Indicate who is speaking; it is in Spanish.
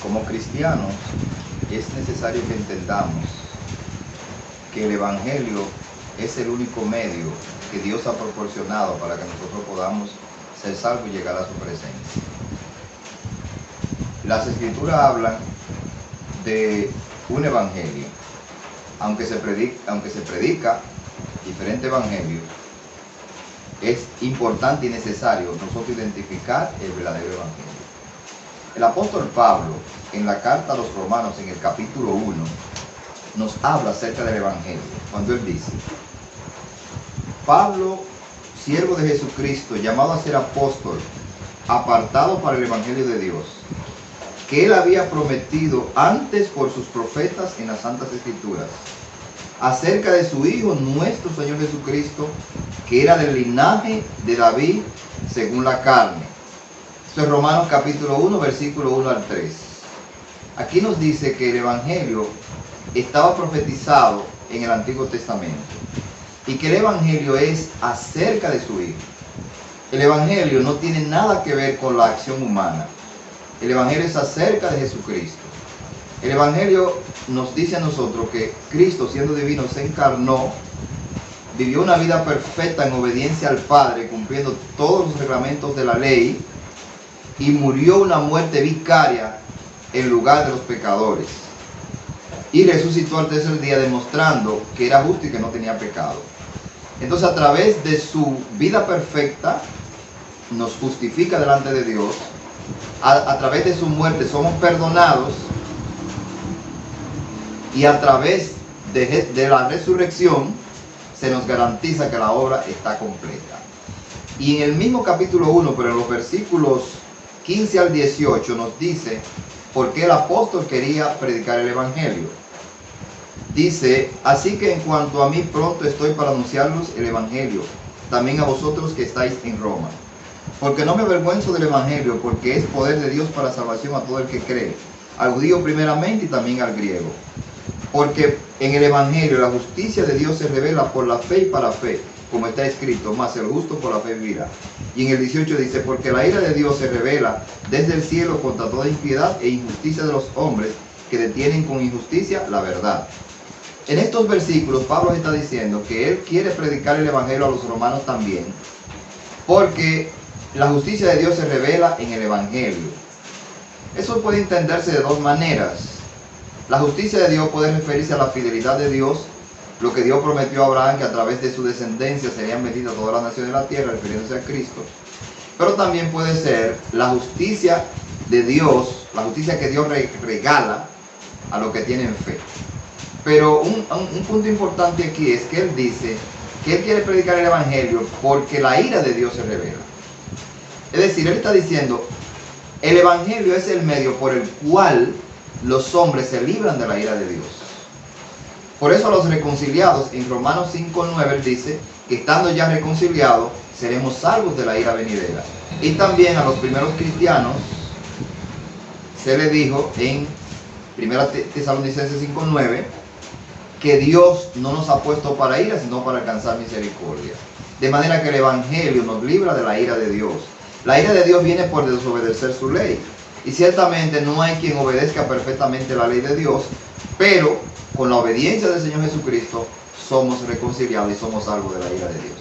Speaker 1: Como cristianos es necesario que entendamos que el Evangelio es el único medio que Dios ha proporcionado para que nosotros podamos ser salvos y llegar a su presencia. Las Escrituras hablan de un evangelio, aunque se predica diferente evangelio, es importante y necesario nosotros identificar el verdadero evangelio. El apóstol Pablo, en la carta a los Romanos, en el capítulo 1, nos habla acerca del evangelio, cuando él dice: Pablo, siervo de Jesucristo, llamado a ser apóstol, apartado para el evangelio de Dios, que él había prometido antes por sus profetas en las Santas Escrituras, acerca de su Hijo, nuestro Señor Jesucristo, que era del linaje de David según la carne. Esto es Romanos capítulo 1, versículo 1 al 3. Aquí nos dice que el Evangelio estaba profetizado en el Antiguo Testamento y que el Evangelio es acerca de su Hijo. El Evangelio no tiene nada que ver con la acción humana. El Evangelio es acerca de Jesucristo. El Evangelio nos dice a nosotros que Cristo, siendo divino, se encarnó, vivió una vida perfecta en obediencia al Padre, cumpliendo todos los reglamentos de la ley, y murió una muerte vicaria en lugar de los pecadores. Y resucitó al tercer día, demostrando que era justo y que no tenía pecado. Entonces, a través de su vida perfecta, nos justifica delante de Dios. A través de su muerte somos perdonados, y a través de la resurrección se nos garantiza que la obra está completa. Y en el mismo capítulo 1, pero en los versículos 15 al 18, nos dice por qué el apóstol quería predicar el Evangelio. Dice: así que en cuanto a mí, pronto estoy para anunciarlos el Evangelio, también a vosotros que estáis en Roma. Porque no me avergüenzo del Evangelio, porque es poder de Dios para salvación a todo el que cree, al judío primeramente y también al griego. Porque en el Evangelio la justicia de Dios se revela por la fe y para fe, como está escrito: mas el justo por la fe vivirá. Y en el 18 dice: porque la ira de Dios se revela desde el cielo contra toda impiedad e injusticia de los hombres que detienen con injusticia la verdad. En estos versículos Pablo está diciendo que él quiere predicar el Evangelio a los romanos también, porque la justicia de Dios se revela en el Evangelio. Eso puede entenderse de dos maneras. La justicia de Dios puede referirse a la fidelidad de Dios, lo que Dios prometió a Abraham, que a través de su descendencia serían benditas todas las naciones de la tierra, refiriéndose a Cristo. Pero también puede ser la justicia de Dios, la justicia que Dios regala a los que tienen fe. Pero un punto importante aquí es que él dice que él quiere predicar el Evangelio porque la ira de Dios se revela. Es decir, él está diciendo: el Evangelio es el medio por el cual los hombres se libran de la ira de Dios. Por eso a los reconciliados, en Romanos 5:9, él dice que estando ya reconciliados, seremos salvos de la ira venidera. Y también a los primeros cristianos se le dijo en 1 Tesalonicenses 5:9 que Dios no nos ha puesto para ira, sino para alcanzar misericordia. De manera que el Evangelio nos libra de la ira de Dios. La ira de Dios viene por desobedecer su ley. Y ciertamente no hay quien obedezca perfectamente la ley de Dios, pero con la obediencia del Señor Jesucristo somos reconciliados y somos salvos de la ira de Dios.